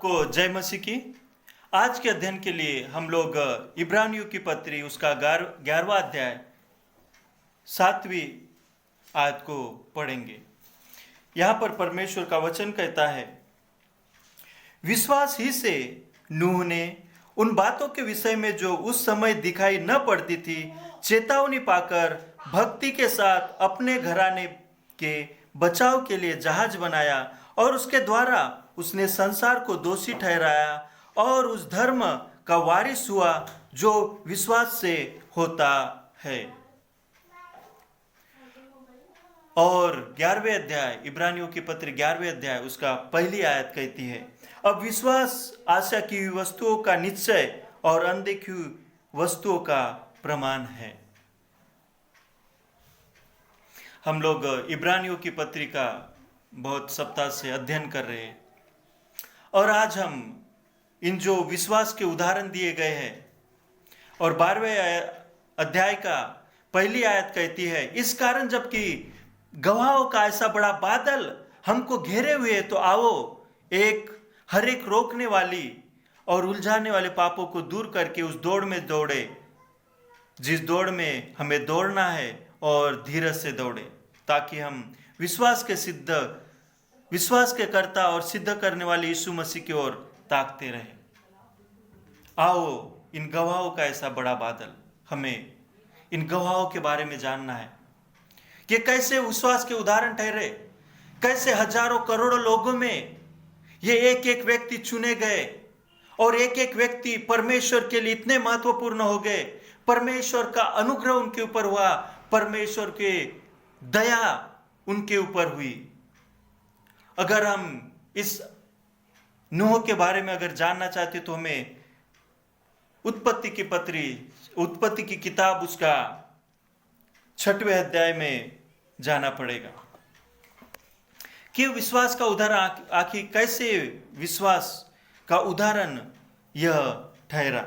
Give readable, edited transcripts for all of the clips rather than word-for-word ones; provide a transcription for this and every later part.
को जय मसीह की। आज के अध्ययन के लिए हम लोग इब्रानियों की पत्री उसका 11वां अध्याय 7वीं आयत को पढ़ेंगे। यहाँ पर परमेश्वर का वचन कहता है, विश्वास ही से नूह ने उन बातों के विषय में जो उस समय दिखाई न पड़ती थी चेतावनी पाकर भक्ति के साथ अपने घराने के बचाव के लिए जहाज बनाया और उसके द्वारा उसने संसार को दोषी ठहराया और उस धर्म का वारिस हुआ जो विश्वास से होता है। और 11वें अध्याय इब्रानियों की पत्री 11वें अध्याय उसका पहली आयत कहती है, अब विश्वास आशा की हुई वस्तुओं का निश्चय और अनदेखी हुई वस्तुओं का प्रमाण है। हम लोग इब्रानियों की पत्री का बहुत सप्ताह से अध्ययन कर रहे हैं और आज हम इन जो विश्वास के उदाहरण दिए गए हैं और 12वें अध्याय का पहली आयत कहती है, इस कारण जबकि गवाहों का ऐसा बड़ा बादल हमको घेरे हुए तो आओ हर एक रोकने वाली और उलझाने वाले पापों को दूर करके उस दौड़ में दौड़े जिस दौड़ में हमें दौड़ना है और धीरज से दौड़े ताकि हम विश्वास के कर्ता और सिद्ध करने वाले यीशु मसीह की ओर ताकते रहें। आओ इन गवाहों का ऐसा बड़ा बादल, हमें इन गवाहों के बारे में जानना है कि कैसे विश्वास के उदाहरण ठहरे, कैसे हजारों करोड़ों लोगों में ये एक एक व्यक्ति चुने गए और एक एक व्यक्ति परमेश्वर के लिए इतने महत्वपूर्ण हो गए, परमेश्वर का अनुग्रह उनके ऊपर हुआ, परमेश्वर के दया उनके ऊपर हुई। अगर हम इस नूह के बारे में अगर जानना चाहते तो हमें उत्पत्ति की किताब उसका 6वें अध्याय में जाना पड़ेगा कि विश्वास का उदाहरण आखिर कैसे विश्वास का उदाहरण यह ठहरा।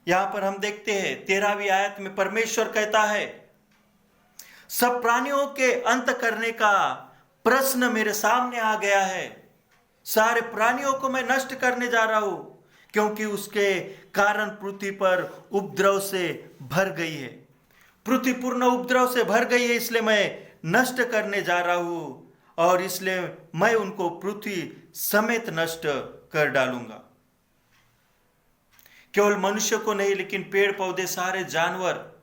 यहां पर हम देखते हैं 13वीं आयत में परमेश्वर कहता है, सब प्राणियों के अंत करने का प्रश्न मेरे सामने आ गया है, सारे प्राणियों को मैं नष्ट करने जा रहा हूं क्योंकि उसके कारण पृथ्वी पर उपद्रव से भर गई है, पृथ्वी पूर्ण उपद्रव से भर गई है, इसलिए मैं नष्ट करने जा रहा हूं और इसलिए मैं उनको पृथ्वी समेत नष्ट कर डालूंगा। केवल मनुष्य को नहीं लेकिन पेड़ पौधे, सारे जानवर,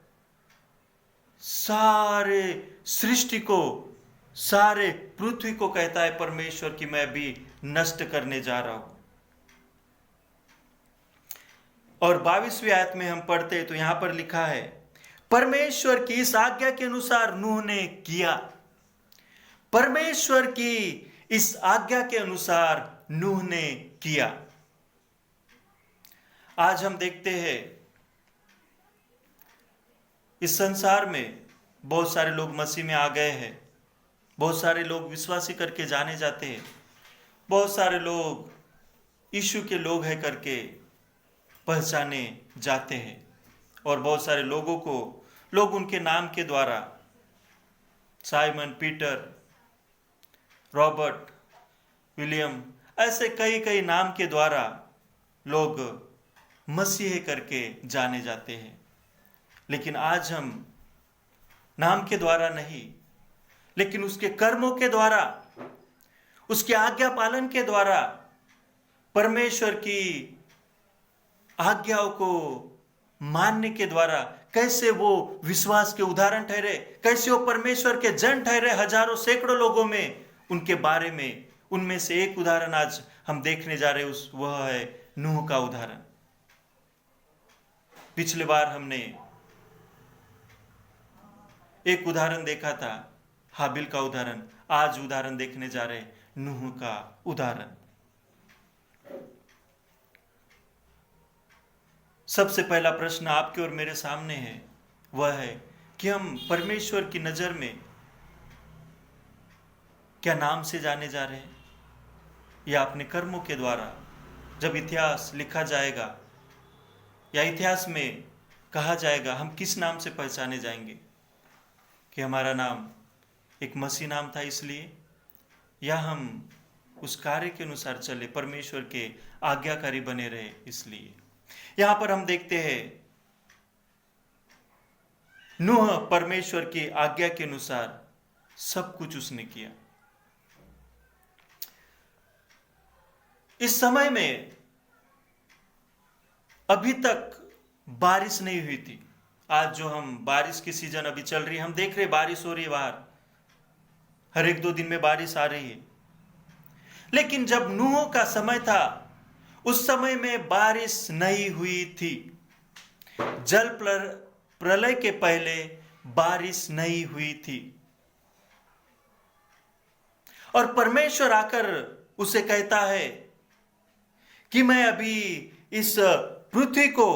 सारे सृष्टि को, सारे पृथ्वी को कहता है परमेश्वर कि मैं भी नष्ट करने जा रहा हूं। और 22वीं आयत में हम पढ़ते हैं तो यहां पर लिखा है, परमेश्वर की इस आज्ञा के अनुसार नूह ने किया। परमेश्वर की इस आज्ञा के अनुसार नूह ने किया। आज हम देखते हैं इस संसार में बहुत सारे लोग मसीह में आ गए हैं, बहुत सारे लोग विश्वासी करके जाने जाते हैं, बहुत सारे लोग यीशु के लोग हैं करके पहचाने जाते हैं और बहुत सारे लोगों को लोग उनके नाम के द्वारा साइमन, पीटर, रॉबर्ट, विलियम, ऐसे कई नाम के द्वारा लोग मसीह करके जाने जाते हैं। लेकिन आज हम नाम के द्वारा नहीं लेकिन उसके कर्मों के द्वारा, उसके आज्ञा पालन के द्वारा, परमेश्वर की आज्ञाओं को मानने के द्वारा कैसे वो विश्वास के उदाहरण ठहरे, कैसे वो परमेश्वर के जन ठहरे हजारों सैकड़ों लोगों में, उनके बारे में उनमें से एक उदाहरण आज हम देखने जा रहे हैं, वह है नूह का उदाहरण। पिछले बार हमने एक उदाहरण देखा था, हाबिल का उदाहरण। आज उदाहरण देखने जा रहे हैं नूह का उदाहरण। सबसे पहला प्रश्न आपके और मेरे सामने है, वह है कि हम परमेश्वर की नजर में क्या नाम से जाने जा रहे हैं या अपने कर्मों के द्वारा। जब इतिहास लिखा जाएगा या इतिहास में कहा जाएगा, हम किस नाम से पहचाने जाएंगे कि हमारा नाम एक मसीह नाम था इसलिए, या हम उस कार्य के अनुसार चले, परमेश्वर के आज्ञाकारी बने रहे। इसलिए यहां पर हम देखते हैं नूह परमेश्वर की आज्ञा के अनुसार सब कुछ उसने किया। इस समय में अभी तक बारिश नहीं हुई थी। आज जो हम बारिश की सीजन अभी चल रही है, हम देख रहे बारिश हो रही है बाहर, हर एक दो दिन में बारिश आ रही है। लेकिन जब नूह का समय था, उस समय में बारिश नहीं हुई थी। जल प्रलय के पहले बारिश नहीं हुई थी। और परमेश्वर आकर उसे कहता है कि मैं अभी इस पृथ्वी को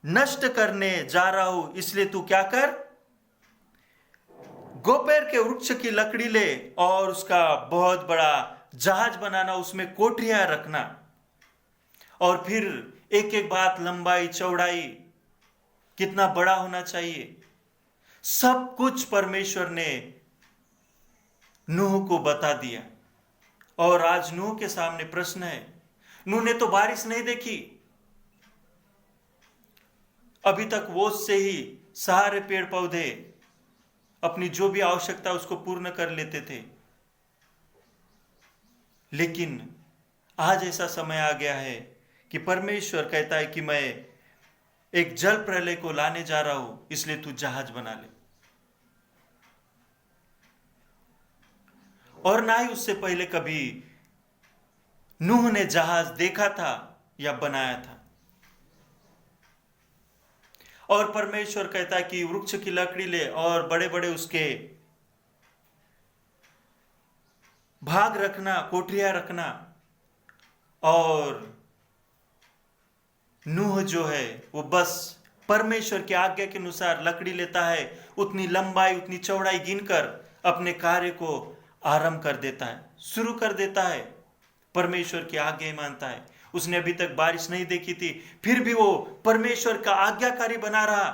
नष्ट करने जा रहा हूं, इसलिए तू क्या कर, गोपेर के वृक्ष की लकड़ी ले और उसका बहुत बड़ा जहाज बनाना, उसमें कोठरियां रखना, और फिर एक एक बात, लंबाई चौड़ाई कितना बड़ा होना चाहिए, सब कुछ परमेश्वर ने नूह को बता दिया। और आज नूह के सामने प्रश्न है, नूह ने तो बारिश नहीं देखी, अभी तक वो से ही सारे पेड़ पौधे अपनी जो भी आवश्यकता उसको पूर्ण कर लेते थे। लेकिन आज ऐसा समय आ गया है कि परमेश्वर कहता है कि मैं एक जल प्रलय को लाने जा रहा हूं, इसलिए तू जहाज बना ले। और ना ही उससे पहले कभी नूह ने जहाज देखा था या बनाया था। और परमेश्वर कहता है कि वृक्ष की लकड़ी ले और बड़े बड़े उसके भाग रखना, कोठरियां रखना। और नूह जो है वो बस परमेश्वर की आज्ञा के अनुसार लकड़ी लेता है, उतनी लंबाई उतनी चौड़ाई गिनकर अपने कार्य को आरंभ कर देता है, शुरू कर देता है। परमेश्वर की आज्ञा मानता है। उसने अभी तक बारिश नहीं देखी थी, फिर भी वो परमेश्वर का आज्ञाकारी बना रहा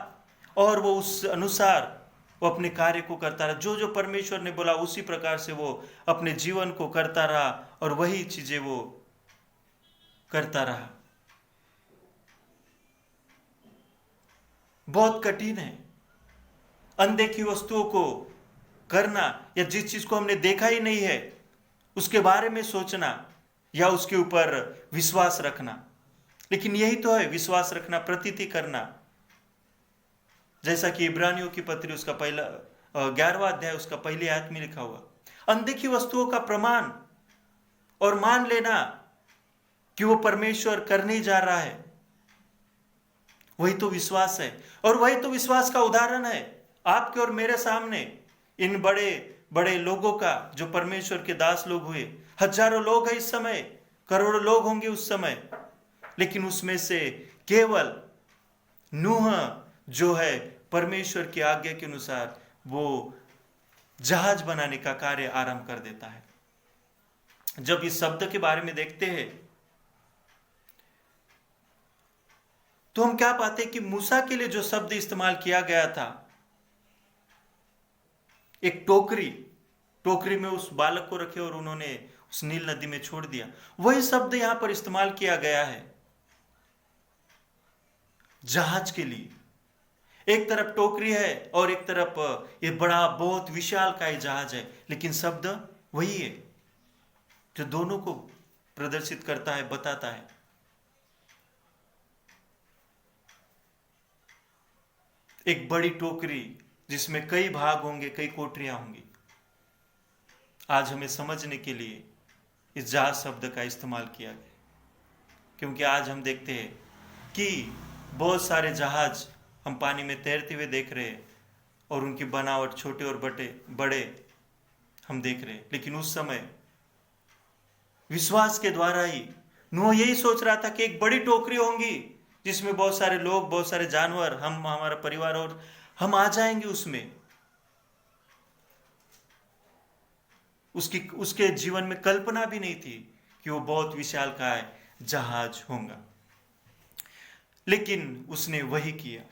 और वो उस अनुसार वो अपने कार्य को करता रहा। जो जो परमेश्वर ने बोला उसी प्रकार से वो अपने जीवन को करता रहा और वही चीजें वो करता रहा। बहुत कठिन है अनदेखी वस्तुओं को करना, या जिस चीज को हमने देखा ही नहीं है उसके बारे में सोचना या उसके ऊपर विश्वास रखना। लेकिन यही तो है विश्वास रखना, प्रतीति करना। जैसा कि इब्रानियों की पत्री उसका 11वां अध्याय उसका पहली आयत में लिखा हुआ, अनदेखी वस्तुओं का प्रमाण और मान लेना कि वो परमेश्वर करने जा रहा है, वही तो विश्वास है। और वही तो विश्वास का उदाहरण है आपके और मेरे सामने, इन बड़े बड़े लोगों का जो परमेश्वर के दास लोग हुए। हजारों लोग हैं इस समय, करोड़ों लोग होंगे उस समय, लेकिन उसमें से केवल नूह जो है परमेश्वर की आज्ञा के अनुसार वो जहाज बनाने का कार्य आरंभ कर देता है। जब इस शब्द के बारे में देखते हैं तो हम क्या पाते हैं कि मूसा के लिए जो शब्द इस्तेमाल किया गया था, एक टोकरी में उस बालक को रखे और उन्होंने उस नील नदी में छोड़ दिया, वही शब्द यहां पर इस्तेमाल किया गया है जहाज के लिए। एक तरफ टोकरी है और एक तरफ ये बड़ा बहुत विशालकाय जहाज है, लेकिन शब्द वही है जो दोनों को प्रदर्शित करता है, बताता है। एक बड़ी टोकरी जिसमें कई भाग होंगे, कई कोठरियां होंगी। आज हमें समझने के लिए इस जहाज शब्द का इस्तेमाल किया गया, क्योंकि आज हम देखते हैं कि बहुत सारे जहाज हम पानी में तैरते हुए देख रहे हैं और उनकी बनावट छोटे और बड़े हम देख रहे हैं। लेकिन उस समय विश्वास के द्वारा ही नूह यही सोच रहा था कि एक बड़ी टोकरी होंगी जिसमें बहुत सारे लोग, बहुत सारे जानवर, हम, हमारा परिवार और हम आ जाएंगे उसमें। उसके जीवन में कल्पना भी नहीं थी कि वो बहुत विशालकाय जहाज होगा, लेकिन उसने वही किया।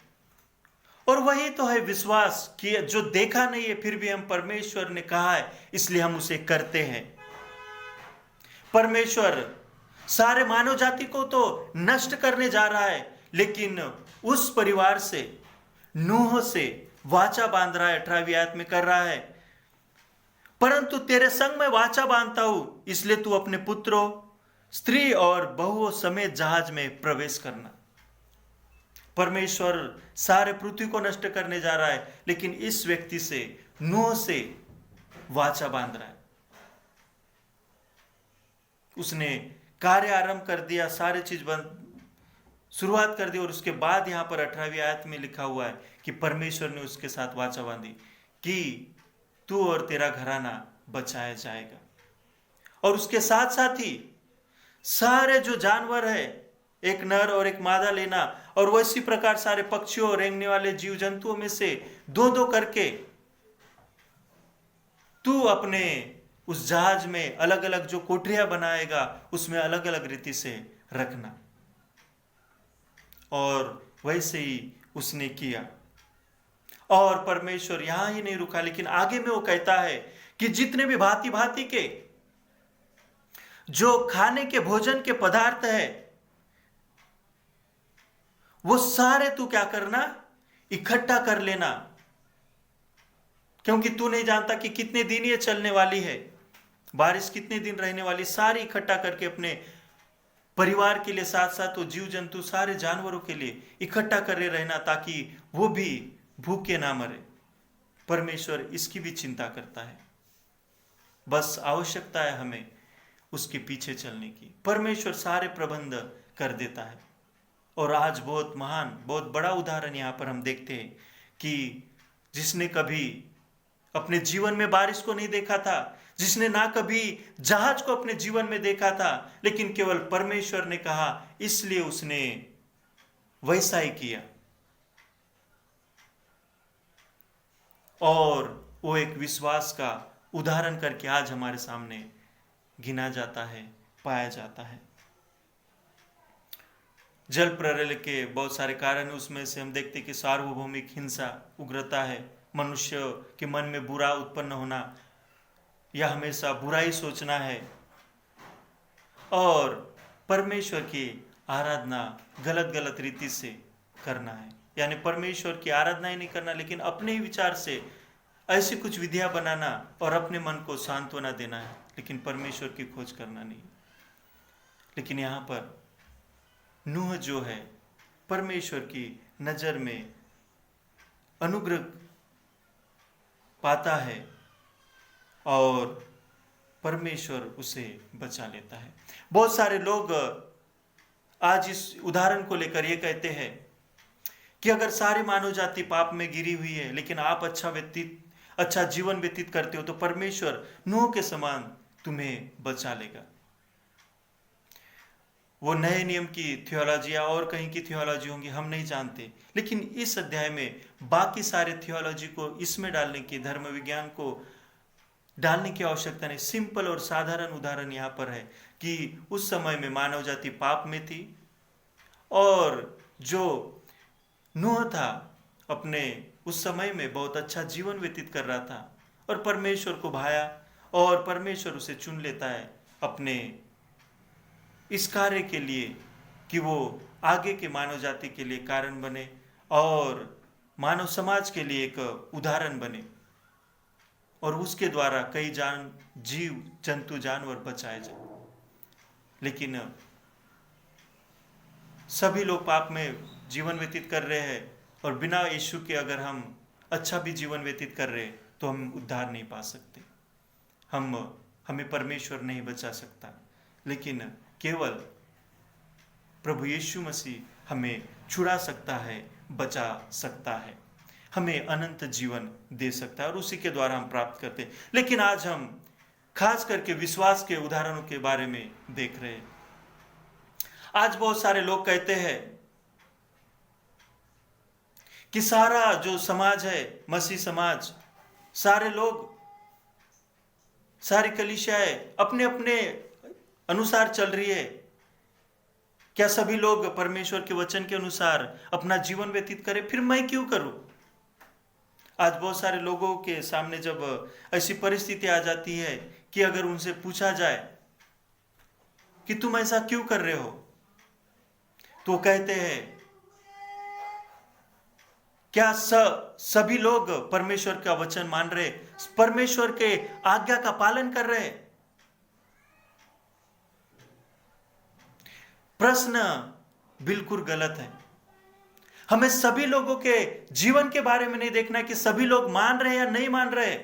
और वही तो है विश्वास कि जो देखा नहीं है फिर भी हम परमेश्वर ने कहा है इसलिए हम उसे करते हैं। परमेश्वर सारे मानव जाति को तो नष्ट करने जा रहा है, लेकिन उस परिवार से, नूह से वाचा बांध रहा है। 18वीं आयत में कर रहा है, परंतु तेरे संग मैं वाचा बांधता हूं, इसलिए तू अपने पुत्रों, स्त्री और बहुओं समेत जहाज में प्रवेश करना। परमेश्वर सारे पृथ्वी को नष्ट करने जा रहा है, लेकिन इस व्यक्ति से, नूह से वाचा बांध रहा है। उसने कार्य आरंभ कर दिया, सारी चीज शुरुआत कर दी, और उसके बाद यहां पर 18वीं आयत में लिखा हुआ है कि परमेश्वर ने उसके साथ वाचा बांधी कि तू और तेरा घराना बचाया जाएगा। और उसके साथ साथ ही सारे जो जानवर है, एक नर और एक मादा लेना, और वैसी प्रकार सारे पक्षियों और रेंगने वाले जीव जंतुओं में से दो दो करके तू अपने उस जहाज में अलग अलग जो कोठरियां बनाएगा, उसमें अलग अलग रीति से रखना। और वैसे ही उसने किया। और परमेश्वर यहां ही नहीं रुका, लेकिन आगे में वो कहता है कि जितने भी भांति भांति के जो खाने के भोजन के पदार्थ है, वो सारे तू क्या करना, इकट्ठा कर लेना, क्योंकि तू नहीं जानता कि कितने दिन ये चलने वाली है, बारिश कितने दिन रहने वाली। सारी इकट्ठा करके अपने परिवार के लिए, साथ साथ वो जीव जंतु, सारे जानवरों के लिए इकट्ठा करे रहना, ताकि वो भी भूखे ना मरे। परमेश्वर इसकी भी चिंता करता है, बस आवश्यकता है हमें उसके पीछे चलने की। परमेश्वर सारे प्रबंध कर देता है। और आज बहुत महान, बहुत बड़ा उदाहरण यहां पर हम देखते हैं कि जिसने कभी अपने जीवन में बारिश को नहीं देखा था, जिसने ना कभी जहाज को अपने जीवन में देखा था, लेकिन केवल परमेश्वर ने कहा, इसलिए उसने वैसा ही किया। और वो एक विश्वास का उदाहरण करके आज हमारे सामने गिना जाता है, पाया जाता है। जल प्रलय के बहुत सारे कारण, उसमें से हम देखते कि सार्वभौमिक हिंसा, उग्रता है, मनुष्य के मन में बुरा उत्पन्न होना या हमेशा बुराई सोचना है, और परमेश्वर की आराधना गलत गलत रीति से करना है। यानी परमेश्वर की आराधना ही नहीं करना, लेकिन अपने ही विचार से ऐसी कुछ विधियां बनाना और अपने मन को सांत्वना देना है, लेकिन परमेश्वर की खोज करना नहीं। लेकिन यहाँ पर नूह जो है, परमेश्वर की नजर में अनुग्रह पाता है और परमेश्वर उसे बचा लेता है। बहुत सारे लोग आज इस उदाहरण को लेकर ये कहते हैं कि अगर सारी मानव जाति पाप में गिरी हुई है, लेकिन आप अच्छा जीवन व्यतीत करते हो, तो परमेश्वर नूह के समान तुम्हें बचा लेगा। वो नए नियम की थियोलॉजी या और कहीं की थियोलॉजी होंगी, हम नहीं जानते, लेकिन इस अध्याय में बाकी सारे थियोलॉजी को इसमें डालने की, धर्म विज्ञान को डालने की आवश्यकता नहीं। सिंपल और साधारण उदाहरण यहाँ पर है कि उस समय में मानव जाति पाप में थी, और जो नूह था अपने उस समय में बहुत अच्छा जीवन व्यतीत कर रहा था, और परमेश्वर को भाया, और परमेश्वर उसे चुन लेता है अपने इस कार्य के लिए कि वो आगे के मानव जाति के लिए कारण बने और मानव समाज के लिए एक उदाहरण बने, और उसके द्वारा कई जीव जंतु जानवर बचाए जाए। लेकिन सभी लोग पाप में जीवन व्यतीत कर रहे हैं, और बिना यीशु के अगर हम अच्छा भी जीवन व्यतीत कर रहे हैं तो हम उद्धार नहीं पा सकते। हमें परमेश्वर नहीं बचा सकता, लेकिन केवल प्रभु यीशु मसीह हमें छुड़ा सकता है, बचा सकता है, हमें अनंत जीवन दे सकता है, और उसी के द्वारा हम प्राप्त करते हैं। लेकिन आज हम खास करके विश्वास के उदाहरणों के बारे में देख रहे हैं। आज बहुत सारे लोग कहते हैं कि सारा जो समाज है, मसीह समाज, सारे लोग, सारी कलीसियाएं अपने अपने अनुसार चल रही है। क्या सभी लोग परमेश्वर के वचन के अनुसार अपना जीवन व्यतीत करें? फिर मैं क्यों करूं? आज बहुत सारे लोगों के सामने जब ऐसी परिस्थिति आ जाती है कि अगर उनसे पूछा जाए कि तुम ऐसा क्यों कर रहे हो? तो कहते हैं, क्या सभी लोग परमेश्वर का वचन मान रहे, परमेश्वर के आज्ञा का पालन कर रहे? प्रश्न बिल्कुल गलत है। हमें सभी लोगों के जीवन के बारे में नहीं देखना कि सभी लोग मान रहे या नहीं मान रहे,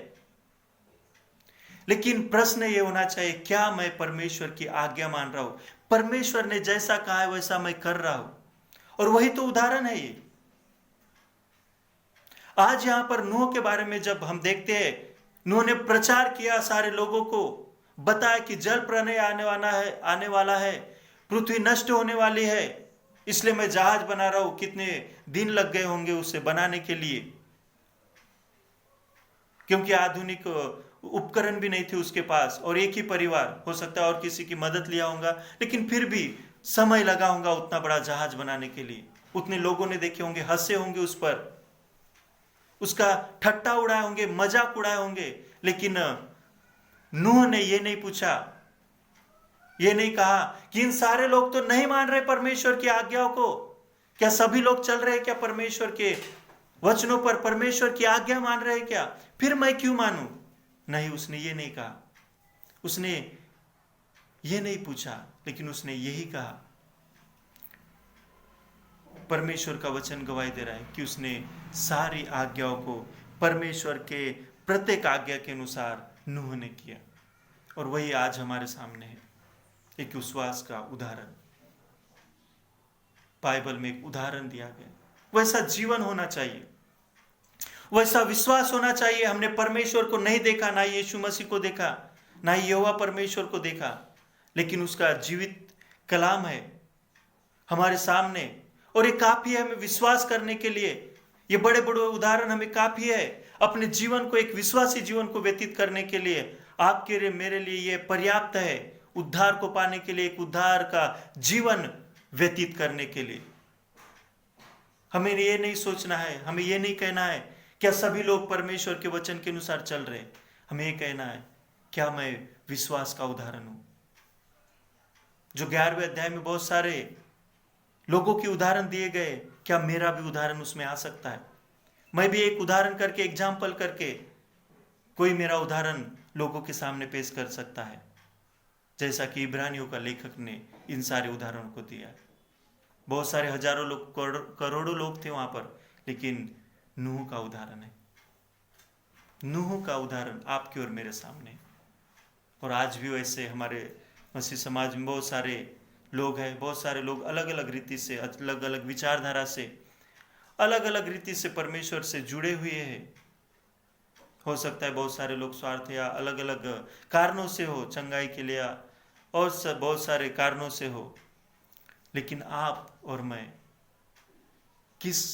लेकिन प्रश्न ये होना चाहिए, क्या मैं परमेश्वर की आज्ञा मान रहा हूं? परमेश्वर ने जैसा कहा है वैसा मैं कर रहा हूं। और वही तो उदाहरण है ये। आज यहां पर नूह के बारे में जब हम देखते हैं, नूह ने प्रचार किया, सारे लोगों को बताया कि जल प्रलय आने वाला है, पृथ्वी नष्ट होने वाली है, इसलिए मैं जहाज बना रहा हूं। कितने दिन लग गए होंगे उसे बनाने के लिए, क्योंकि आधुनिक उपकरण भी नहीं थे उसके पास, और एक ही परिवार, हो सकता है और किसी की मदद लिया होगा, लेकिन फिर भी समय लगा होगा उतना बड़ा जहाज बनाने के लिए। उतने लोगों ने देखे होंगे, हंसे होंगे उस पर, उसका ठट्टा उड़ाए होंगे, मजाक उड़ाए होंगे, लेकिन नूह ने ये नहीं पूछा, ये नहीं कहा कि इन सारे लोग तो नहीं मान रहे परमेश्वर की आज्ञाओं को, क्या सभी लोग चल रहे क्या परमेश्वर के वचनों पर, परमेश्वर की आज्ञा मान रहे क्या, फिर मैं क्यों मानूं? नहीं, उसने ये नहीं कहा, उसने ये नहीं पूछा, लेकिन उसने यही कहा। परमेश्वर का वचन गवाही दे रहा है कि उसने सारी आज्ञाओं को परमेश्वर के प्रत्येक आज्ञा के अनुसार नूह ने किया। और वही आज हमारे सामने है, एक विश्वास का उदाहरण। बाइबल में एक उदाहरण दिया गया, वैसा जीवन होना चाहिए, वैसा विश्वास होना चाहिए। हमने परमेश्वर को नहीं देखा, ना यीशु मसीह को देखा, ना यहोवा परमेश्वर को देखा, लेकिन उसका जीवित कलाम है हमारे सामने, और ये काफी है हमें विश्वास करने के लिए। ये बड़े बड़े उदाहरण हमें काफी है अपने जीवन को, एक विश्वासी जीवन को व्यतीत करने के लिए। आपके लिए, मेरे लिए ये पर्याप्त है उद्धार को पाने के लिए, एक उद्धार का जीवन व्यतीत करने के लिए। हमें ये नहीं सोचना है, हमें ये नहीं कहना है क्या सभी लोग परमेश्वर के वचन के अनुसार चल रहे। हमें ये कहना है, क्या मैं विश्वास का उदाहरण हूं? जो 11वें अध्याय में बहुत सारे लोगों के उदाहरण दिए गए, क्या मेरा भी उदाहरण उसमें आ सकता है? मैं भी एक उदाहरण करके, एग्जाम्पल करके, कोई मेरा उदाहरण लोगों के सामने पेश कर सकता है, जैसा कि इब्रानियों का लेखक ने इन सारे उदाहरणों को दिया। बहुत सारे हजारों लोग, करोड़ों लोग थे वहां पर, लेकिन नूह का उदाहरण है। नूह का उदाहरण आपके और मेरे सामने। और आज भी वैसे हमारे मसीह समाज में बहुत सारे लोग हैं, बहुत सारे लोग अलग अलग रीति से, अलग अलग विचारधारा से, अलग अलग रीति से परमेश्वर से जुड़े हुए हैं। हो सकता है बहुत सारे लोग स्वार्थ या अलग अलग कारणों से हो, चंगाई के लिए और बहुत सारे कारणों से हो, लेकिन आप और मैं किस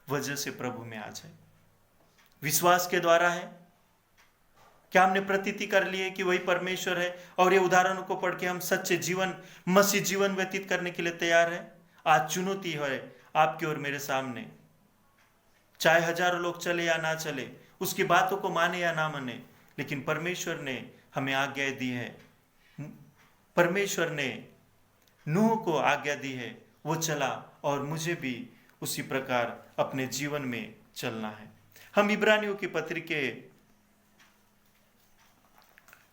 वजह से प्रभु में आज है? विश्वास के द्वारा है? क्या हमने प्रतीति कर ली है कि वही परमेश्वर है, और ये उदाहरणों को पढ़ के हम सच्चे जीवन, मसीह जीवन व्यतीत करने के लिए तैयार है? आज चुनौती है आपके और मेरे सामने, चाहे हजारों लोग चले या ना चले, उसकी बातों को माने या ना माने, लेकिन परमेश्वर ने हमें आज्ञा दी है। परमेश्वर ने नूह को आज्ञा दी है, वो चला, और मुझे भी उसी प्रकार अपने जीवन में चलना है। हम इब्रानियों की पत्री के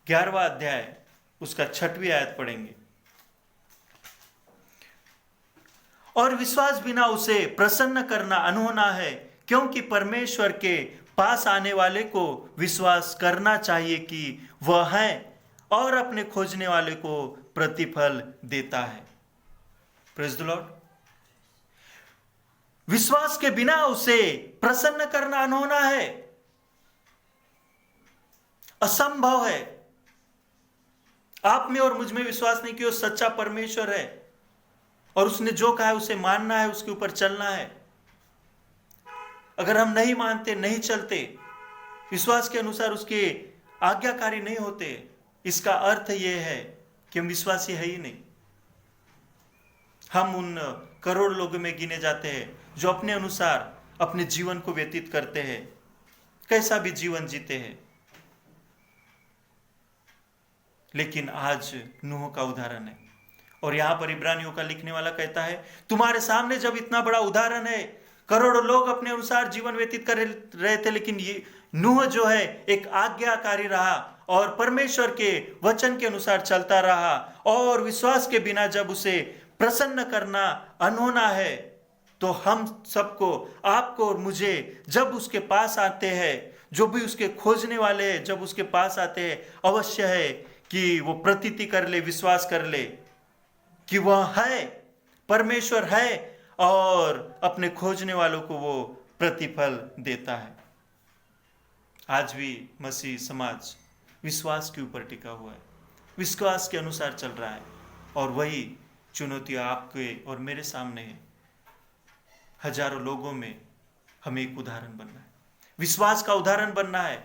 11वां अध्याय उसका 6वीं आयत पढ़ेंगे। और विश्वास बिना उसे प्रसन्न करना अनहोना है, क्योंकि परमेश्वर के पास आने वाले को विश्वास करना चाहिए कि वह है, और अपने खोजने वाले को प्रतिफल देता है। Praise the Lord. विश्वास के बिना उसे प्रसन्न करना अनहोना है, असंभव है। आप में और मुझ में विश्वास नहीं कि वो सच्चा परमेश्वर है, और उसने जो कहा है उसे मानना है, उसके ऊपर चलना है। अगर हम नहीं मानते, नहीं चलते, विश्वास के अनुसार उसके आज्ञाकारी नहीं होते, इसका अर्थ यह है कि हम विश्वासी है ही नहीं। हम उन करोड़ लोगों में गिने जाते हैं जो अपने अनुसार अपने जीवन को व्यतीत करते हैं, कैसा भी जीवन जीते हैं। लेकिन आज नूह का उदाहरण है, और यहां पर इब्रानियों का लिखने वाला कहता है, तुम्हारे सामने जब इतना बड़ा उदाहरण है, करोड़ों लोग अपने अनुसार जीवन व्यतीत कर रहे थे, लेकिन ये नूह जो है एक आज्ञाकारी रहा और परमेश्वर के वचन के अनुसार चलता रहा, और विश्वास के बिना जब उसे प्रसन्न करना अनहोना है, तो हम सबको, आपको और मुझे, जब उसके पास आते हैं, जो भी उसके खोजने वाले हैं, जब उसके पास आते हैं, अवश्य है कि वो प्रतीति कर ले, विश्वास कर ले कि वह है, परमेश्वर है, और अपने खोजने वालों को वो प्रतिफल देता है। आज भी मसीह समाज विश्वास के ऊपर टिका हुआ है, विश्वास के अनुसार चल रहा है, और वही चुनौतियां आपके और मेरे सामने है। हजारों लोगों में हमें एक उदाहरण बनना है, विश्वास का उदाहरण बनना है।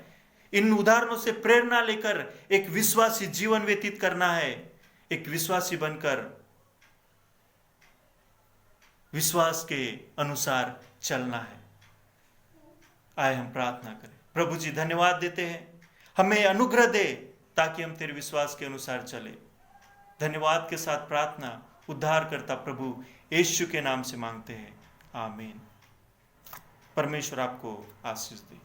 इन उदाहरणों से प्रेरणा लेकर एक विश्वासी जीवन व्यतीत करना है, एक विश्वासी बनकर विश्वास के अनुसार चलना है। आए हम प्रार्थना करें। प्रभु जी, धन्यवाद देते हैं, हमें अनुग्रह दे ताकि हम तेरे विश्वास के अनुसार चले। धन्यवाद के साथ प्रार्थना उद्धारकर्ता प्रभु यीशु के नाम से मांगते हैं, आमीन। परमेश्वर आपको आशीष दे।